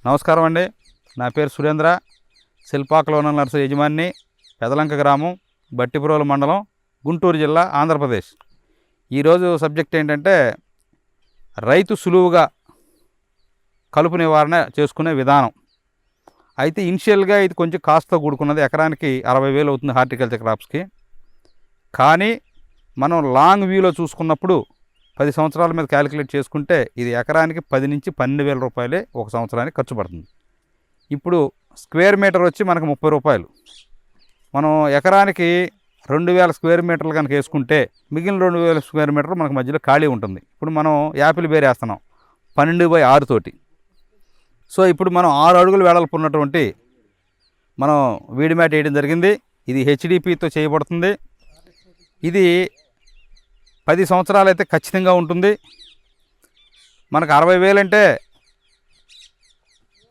నమస్కారం అండి. నా పేరు సురేంద్ర, శిల్పాకలోన నర్సరీ యజమాని, పెదలంక గ్రామం, బట్టిపురోలు మండలం, గుంటూరు జిల్లా, ఆంధ్రప్రదేశ్. ఈరోజు సబ్జెక్ట్ ఏంటంటే రైతు సులువుగా కలుపు నివారణ చేసుకునే విధానం. అయితే ఇనిషియల్గా ఇది కొంచెం కాస్ట్తో కూడుకున్నది. ఎకరానికి 60,000 అవుతుంది హార్టికల్చర్ క్రాప్స్కి. కానీ మనం లాంగ్ వ్యూలో చూసుకున్నప్పుడు 10 సంవత్సరాల మీద క్యాలిక్యులేట్ చేసుకుంటే ఇది ఎకరానికి 10 నుంచి 12,000 రూపాయలే ఒక సంవత్సరానికి ఖర్చు పడుతుంది. ఇప్పుడు స్క్వేర్ మీటర్ వచ్చి మనకు 30 రూపాయలు. మనం ఎకరానికి 2,000 స్క్వేర్ మీటర్లు కనుక వేసుకుంటే మిగిలిన 2,000 స్క్వేర్ మీటర్లు మనకు మధ్యలో ఖాళీ ఉంటుంది. ఇప్పుడు మనం యాపిల్ బేర్ వేస్తున్నాం 12/6 తోటి. సో ఇప్పుడు మనం 6 అడుగులు వెడల్పు ఉన్నటువంటి మనం వీడి మ్యాట్ వేయడం జరిగింది. ఇది హెచ్డిపితో చేయబడుతుంది. ఇది 10 సంవత్సరాలు అయితే ఖచ్చితంగా ఉంటుంది. మనకు 60,000 అంటే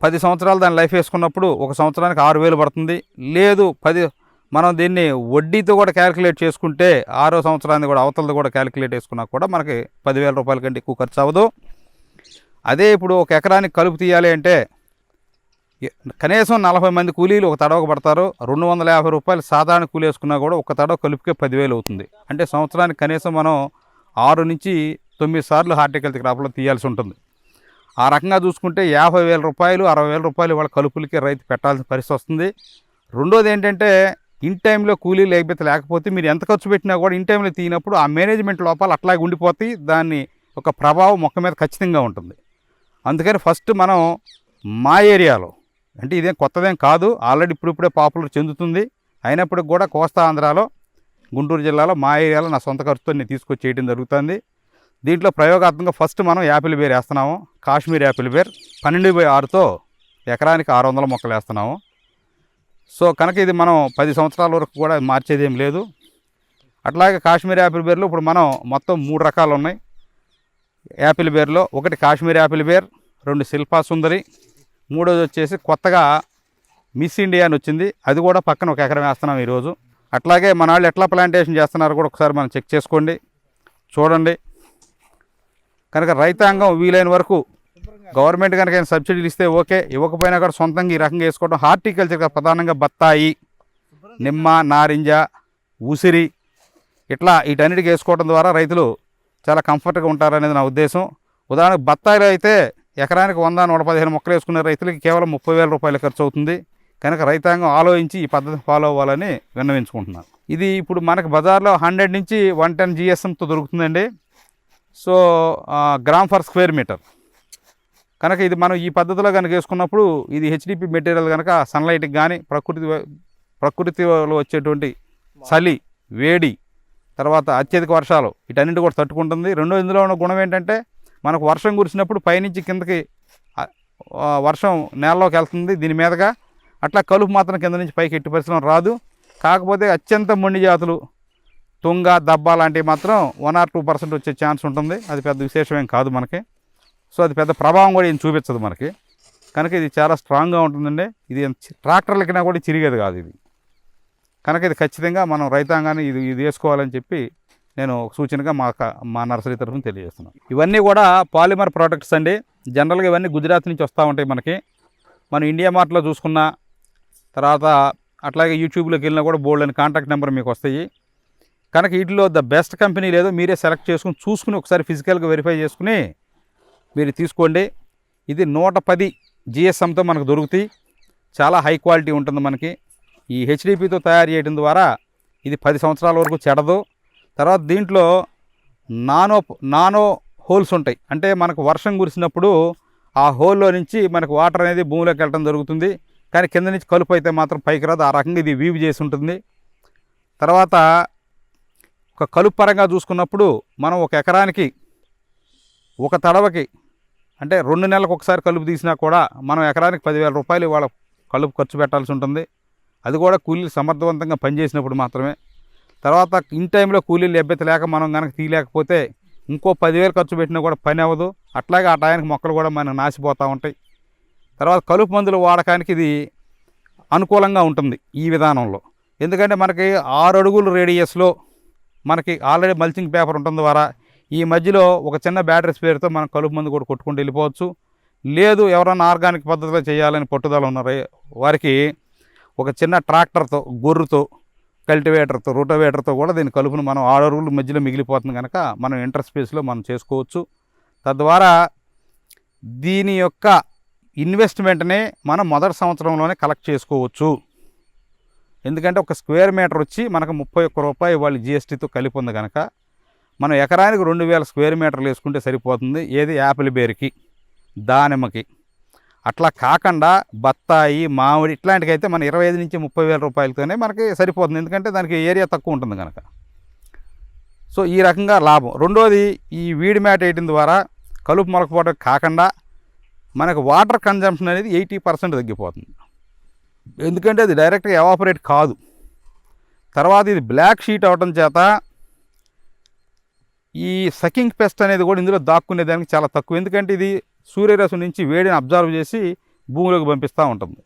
10 సంవత్సరాలు దాని లైఫ్ వేసుకున్నప్పుడు ఒక సంవత్సరానికి 6,000 పడుతుంది. లేదు మనం దీన్ని వడ్డీతో కూడా క్యాలిక్యులేట్ చేసుకుంటే 6వ సంవత్సరాన్ని కూడా అవతలది కూడా క్యాలిక్యులేట్ చేసుకున్నా కూడా మనకి 10,000 రూపాయల కంటే ఎక్కువ ఖర్చు అవ్వదు. అదే ఇప్పుడు ఒక ఎకరానికి కలుపు తీయాలి అంటే కనీసం 40 మంది కూలీలు ఒక తడవకు పడతారు. 250 రూపాయలు సాధారణ కూలీ వేసుకున్నా కూడా ఒక తడవ కలుపుకే 10,000 అవుతుంది. అంటే సంవత్సరానికి కనీసం మనం 6 నుంచి 9 సార్లు హార్టికల్చర్ క్రాప్లో తీయాల్సి ఉంటుంది. ఆ రకంగా చూసుకుంటే 50,000 రూపాయలు 60,000 రూపాయలు వాళ్ళ కలుపులకి రైతు పెట్టాల్సిన పరిస్థితి వస్తుంది. రెండోది ఏంటంటే ఇన్ టైంలో కూలీ లేకపోతే మీరు ఎంత ఖర్చు పెట్టినా కూడా ఇన్ టైంలో తీయినప్పుడు ఆ మేనేజ్మెంట్ లోపాలు అట్లాగే ఉండిపోతాయి. దాన్ని ఒక ప్రభావం మొక్క మీద ఖచ్చితంగా ఉంటుంది. అందుకని ఫస్ట్ మనం మా ఏరియాలో, అంటే ఇదేం కొత్తదేం కాదు, ఆల్రెడీ ఇప్పుడిప్పుడే పాపులర్ చెందుతుంది. అయినప్పటికి కూడా కోస్తా ఆంధ్రాలో, గుంటూరు జిల్లాలో మా ఏరియాలో నా సొంత ఖర్చుతో నేను తీసుకొచ్చి చేయడం జరుగుతుంది. దీంట్లో ప్రయోగాత్మకంగా ఫస్ట్ మనం యాపిల్ బేర్ వేస్తున్నాము. కాశ్మీర్ యాపిల్ బేర్ 12/6తో ఎకరానికి 600 మొక్కలు వేస్తున్నాము. సో కనుక ఇది మనం 10 సంవత్సరాల వరకు కూడా మార్చేదేం లేదు. అట్లాగే కాశ్మీర్ యాపిల్ బేర్లో ఇప్పుడు మనం మొత్తం 3 రకాలు ఉన్నాయి యాపిల్ బేర్లో. ఒకటి కాశ్మీర్ యాపిల్ బేర్, 2 శిల్పా సుందరి, మూడోది వచ్చేసి కొత్తగా మిస్ ఇండియా అని వచ్చింది. అది కూడా పక్కన ఒక ఎకరం వేస్తున్నాం ఈరోజు. అట్లాగే మన వాళ్ళు ఎట్లా ప్లాంటేషన్ చేస్తున్నారో కూడా ఒకసారి మనం చెక్ చేసుకోండి, చూడండి. కనుక రైతాంగం వీలైన వరకు గవర్నమెంట్ కనుక సబ్సిడీలు ఇస్తే ఓకే, ఇవ్వకపోయినా కూడా సొంతంగా ఈ రకంగా వేసుకోవడం. హార్టికల్చర్గా ప్రధానంగా బత్తాయి, నిమ్మ, నారింజ, ఉసిరి ఇట్లా వీటన్నిటికి వేసుకోవడం ద్వారా రైతులు చాలా కంఫర్ట్గా ఉంటారనేది నా ఉద్దేశం. ఉదాహరణకు బత్తాయిలో అయితే ఎకరానికి 100-115 మొక్కలు వేసుకునే రైతులకి కేవలం 30,000 రూపాయలు ఖర్చు అవుతుంది. కనుక రైతాంగం ఆలోచించి ఈ పద్ధతి ఫాలో అవ్వాలని విన్నవించుకుంటున్నాను. ఇది ఇప్పుడు మనకు బజార్లో 100 నుంచి 110 GSMతో దొరుకుతుందండి. So gram for square metre. కనుక ఇది మనం ఈ పద్ధతిలో కనుక వేసుకున్నప్పుడు ఇది హెచ్డిపి మెటీరియల్ కనుక సన్లైట్కి కానీ ప్రకృతిలో వచ్చేటువంటి చలి, వేడి, తర్వాత అత్యధిక వర్షాలు వీటన్నింటి కూడా తట్టుకుంటుంది. రెండో ఇందులో ఉన్న గుణం ఏంటంటే మనకు వర్షం కురిసినప్పుడు పైనుంచి కిందకి వర్షం నేలలోకి వెళ్తుంది దీని మీదగా. అట్లా కలుపు మాత్రం కింద నుంచి పైకి ఎట్టి పరిస్థితుల్లో రాదు. కాకపోతే అత్యంత మొండి జాతులు, తుంగ, దబ్బ లాంటివి మాత్రం 1 or 2% వచ్చే ఛాన్స్ ఉంటుంది. అది పెద్ద విశేషమేం కాదు మనకి. సో అది పెద్ద ప్రభావం కూడా ఏం చూపించదు మనకి. కనుక ఇది చాలా స్ట్రాంగ్గా ఉంటుందండి. ఇది ట్రాక్టర్లకినా కూడా చిరిగేది కాదు ఇది. కనుక ఇది ఖచ్చితంగా మనం రైతాంగాన్ని ఇది వేసుకోవాలని చెప్పి నేను సూచనగా మా నర్సరీ తరఫున తెలియజేస్తున్నాను. ఇవన్నీ కూడా పాలిమర్ ప్రోడక్ట్స్ అండి. జనరల్గా ఇవన్నీ గుజరాత్ నుంచి వస్తూ ఉంటాయి మనకి. మనం ఇండియా మార్ట్లో చూసుకున్న తర్వాత అట్లాగే యూట్యూబ్లోకి వెళ్ళినా కూడా బోల్డ్ అని కాంటాక్ట్ నెంబర్ మీకు వస్తాయి. కనుక వీటిలో ద బెస్ట్ కంపెనీ లేదో మీరే సెలెక్ట్ చేసుకుని చూసుకుని ఒకసారి ఫిజికల్గా వెరిఫై చేసుకుని మీరు తీసుకోండి. ఇది 110 GSMతో మనకు దొరుకుతాయి. చాలా హై క్వాలిటీ ఉంటుంది మనకి. ఈ హెచ్డిపితో తయారు చేయడం ద్వారా ఇది 10 సంవత్సరాల వరకు చెడదు. తర్వాత దీంట్లో నానో హోల్స్ ఉంటాయి. అంటే మనకు వర్షం కురిసినప్పుడు ఆ హోల్లో నుంచి మనకు వాటర్ అనేది భూమిలోకి వెళ్ళడం జరుగుతుంది. కానీ కింద నుంచి కలుపు అయితే మాత్రం పైకి రాదు. ఆ రకంగా ఇది వీవ్ చేసి ఉంటుంది. తర్వాత ఒక కలుపు పరంగా చూసుకున్నప్పుడు మనం ఒక ఎకరానికి ఒక తడవకి అంటే 2 నెలలకు ఒకసారి కలుపు తీసినా కూడా మనం ఎకరానికి 10,000 రూపాయలు వాళ్ళ కలుపు ఖర్చు పెట్టాల్సి ఉంటుంది. అది కూడా కూలీలు సమర్థవంతంగా పనిచేసినప్పుడు మాత్రమే. తర్వాత ఇన్ టైంలో కూలీలు లభ్యత లేక మనం కనుక తీయలేకపోతే ఇంకో 10,000 ఖర్చు పెట్టినా కూడా పని అవ్వదు. అట్లాగే ఆ టయానికి మొక్కలు కూడా మనకు నాసిపోతూ ఉంటాయి. తర్వాత కలుపు మందులు వాడకానికి ఇది అనుకూలంగా ఉంటుంది ఈ విధానంలో. ఎందుకంటే మనకి 6 అడుగుల రేడియస్లో మనకి ఆల్రెడీ మల్చింగ్ పేపర్ ఉండటం ద్వారా ఈ మధ్యలో ఒక చిన్న బ్యాటరీ స్పేర్తో మనం కలుపు మందు కూడా కొట్టుకుంటూ వెళ్ళిపోవచ్చు. లేదు ఎవరన్నా ఆర్గానిక్ పద్ధతిలో చేయాలని పట్టుదల ఉన్నారో వారికి ఒక చిన్న ట్రాక్టర్తో, గొర్రుతో, కల్టివేటర్తో, రూటోవేటర్తో కూడా దీని కలుపును మనం 6 అడుగుల మధ్యలో మిగిలిపోతుంది కనుక మనం ఇంటర్ స్పేస్లో మనం చేసుకోవచ్చు. తద్వారా దీని యొక్క ఇన్వెస్ట్మెంట్ని మనం మొదటి సంవత్సరంలోనే కలెక్ట్ చేసుకోవచ్చు. ఎందుకంటే ఒక స్క్వేర్ మీటర్ వచ్చి మనకు 31 రూపాయలు వాళ్ళు జిఎస్టీతో కలిపి ఉంది కనుక మనం ఎకరానికి 2,000 స్క్వేర్ మీటర్లు వేసుకుంటే సరిపోతుంది. ఏది యాపిల్ బేర్కి, దానిమ్మకి. అట్లా కాకుండా బత్తాయి, మామిడి ఇట్లాంటివి అయితే మన 25 నుంచి 30,000 రూపాయలతోనే మనకి సరిపోతుంది. ఎందుకంటే దానికి ఏరియా తక్కువ ఉంటుంది కనుక. సో ఈ రకంగా లాభం. రెండోది, ఈ వీడి మ్యాట్ వేయడం ద్వారా కలుపు మొలకపోవడం కాకుండా మనకు వాటర్ కన్జంప్షన్ అనేది 80% తగ్గిపోతుంది. ఎందుకంటే అది డైరెక్ట్గా ఎవాపరేట్ కాదు. తర్వాత ఇది బ్లాక్ షీట్ అవడం చేత ఈ సకింగ్ పెస్ట్ అనేది కూడా ఇందులో దాక్కునేదానికి చాలా తక్కువ. ఎందుకంటే ఇది సూర్యరశ్మి నుంచి వేడిని అబ్జర్వ్ చేసి భూమిలోకి పంపిస్తూ ఉంటుంది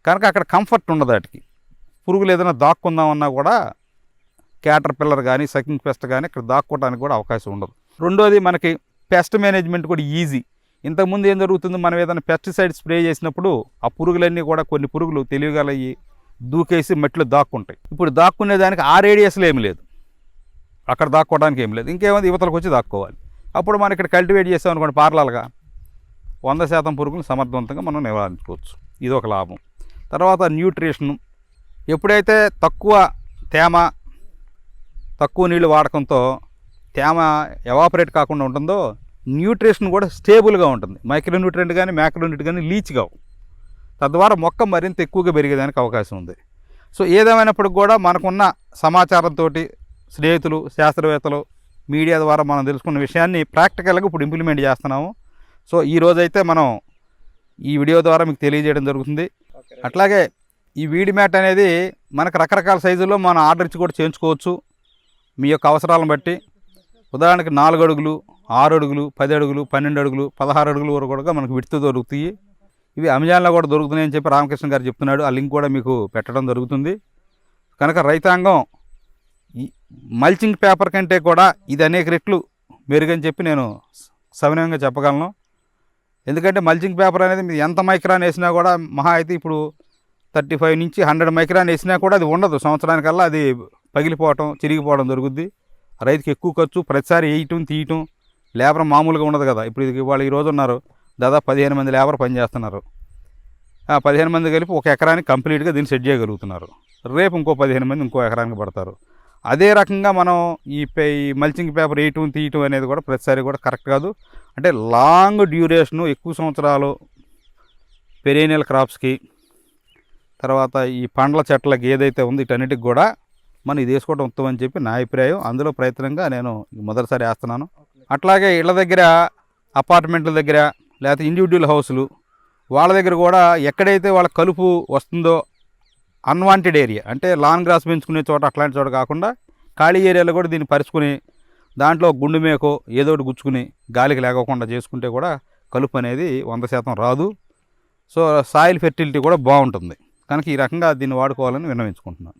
కనుక అక్కడ కంఫర్ట్ ఉండదు. వాటికి పురుగులు ఏదైనా దాక్కుందామన్నా కూడా క్యాటర్ పిల్లర్ కానీ సకింగ్ పెస్ట్ కానీ ఇక్కడ దాక్కోవడానికి కూడా అవకాశం ఉండదు. రెండోది, మనకి పెస్ట్ మేనేజ్మెంట్ కూడా ఈజీ. ఇంతకుముందు ఏం జరుగుతుంది, మనం ఏదైనా పెస్టిసైడ్ స్ప్రే చేసినప్పుడు ఆ పురుగులన్నీ కూడా కొన్ని పురుగులు తెలియగలయి దూకేసి మట్టిలో దాక్కుంటాయి. ఇప్పుడు దాక్కునేదానికి ఆ రేడియస్లో ఏమి లేదు, అక్కడ దాక్కోవడానికి ఏం లేదు. ఇంకేమైంది, యువతలకు వచ్చి దాక్కోవాలి. అప్పుడు మనం ఇక్కడ కల్టివేట్ చేస్తాం అనుకోండి, పార్లాలుగా 100% పురుగులు సమర్థవంతంగా మనం నివారించుకోవచ్చు. ఇది ఒక లాభం. తర్వాత న్యూట్రిషను. ఎప్పుడైతే తక్కువ తేమ, తక్కువ నీళ్ళు వాడకంతో తేమ ఎవాపరేట్ కాకుండా ఉంటుందో న్యూట్రిషన్ కూడా స్టేబుల్గా ఉంటుంది. మైక్రోన్యూట్రియంట్ కానీ మ్యాక్రోన్యూట్రియంట్ కానీ లీచ్ కావు. తద్వారా మొక్క మరింత ఎక్కువగా పెరిగేదానికి అవకాశం ఉంది. సో ఏదేమైనప్పటికి కూడా మనకున్న సమాచారంతో స్నేహితులు, శాస్త్రవేత్తలు, మీడియా ద్వారా మనం తెలుసుకున్న విషయాన్ని ప్రాక్టికల్గా ఇప్పుడు ఇంప్లిమెంట్ చేస్తున్నాము. సో ఈరోజైతే మనం ఈ వీడియో ద్వారా మీకు తెలియజేయడం జరుగుతుంది. అట్లాగే ఈ వీడి మ్యాట్ అనేది మనకు రకరకాల సైజుల్లో మనం ఆర్డర్ ఇచ్చి కూడా చేయించుకోవచ్చు మీ యొక్క అవసరాలను బట్టి. ఉదాహరణకి 4 అడుగులు, 6 అడుగులు, 10 అడుగులు, 12 అడుగులు, 16 అడుగుల వరకు కూడా మనకు విడుతూ దొరుకుతాయి. ఇవి అమెజాన్లో కూడా దొరుకుతున్నాయి అని చెప్పి రామకృష్ణ గారు చెప్తున్నాడు. ఆ లింక్ కూడా మీకు పెట్టడం జరుగుతుంది. కనుక రైతాంగం ఈ మల్చింగ్ పేపర్ కంటే కూడా ఇది అనేక రెట్లు మెరుగని చెప్పి నేను సవినయంగా చెప్పగలను. ఎందుకంటే మల్చింగ్ పేపర్ అనేది మీరు ఎంత మైక్రాన్ వేసినా కూడా మహా అయితే ఇప్పుడు 35 నుంచి 100 మైక్రాన్ వేసినా కూడా అది ఉండదు. సంవత్సరానికల్లా అది పగిలిపోవటం, చిరిగిపోవడం జరుగుద్ది. రైతుకి ఎక్కువ ఖర్చు, ప్రతిసారి వేయటం తీయటం, లేబర్ మామూలుగా ఉండదు కదా. ఇప్పుడు ఇది వాళ్ళు ఈరోజు ఉన్నారు, దాదాపు 15 మంది లేబర్ పనిచేస్తున్నారు. 15 మంది కలిపి ఒక ఎకరానికి కంప్లీట్గా దీన్ని సెట్ చేయగలుగుతున్నారు. రేపు ఇంకో 15 మంది ఇంకో ఎకరానికి పడతారు. అదే రకంగా మనం ఈ మల్చింగ్ పేపర్ వేయటం తీయటం అనేది కూడా ప్రతిసారి కూడా కరెక్ట్ కాదు. అంటే లాంగ్ డ్యూరేషను, ఎక్కువ సంవత్సరాలు పెరేనియల్ క్రాప్స్కి, తర్వాత ఈ పండ్ల చెట్లకి ఏదైతే ఉందో వీటన్నిటికి కూడా మనం ఇది వేసుకోవడం ఉత్తమం అని చెప్పి నా అభిప్రాయం. అందులో ప్రయత్నంగా నేను మొదటిసారి వేస్తున్నాను. అట్లాగే ఇళ్ళ దగ్గర, అపార్ట్మెంట్ల దగ్గర, లేకపోతే ఇండివిజువల్ హౌస్లు వాళ్ళ దగ్గర కూడా ఎక్కడైతే వాళ్ళ కలుపు వస్తుందో అన్వాంటెడ్ ఏరియా, అంటే లాన్ గ్రాస్ పెంచుకునే చోట, అట్లాంటి చోట కాకుండా ఖాళీ ఏరియాలో కూడా దీన్ని పరుచుకుని దాంట్లో గుండు మేకో ఏదో ఒకటి గుచ్చుకుని గాలికి లేకోకుండా చేసుకుంటే కూడా కలుపు అనేది 100% రాదు. సో సాయిల్ ఫెర్టిలిటీ కూడా బాగుంటుంది. కనుక ఈ రకంగా దీన్ని వాడుకోవాలని విన్నవించుకుంటున్నాను.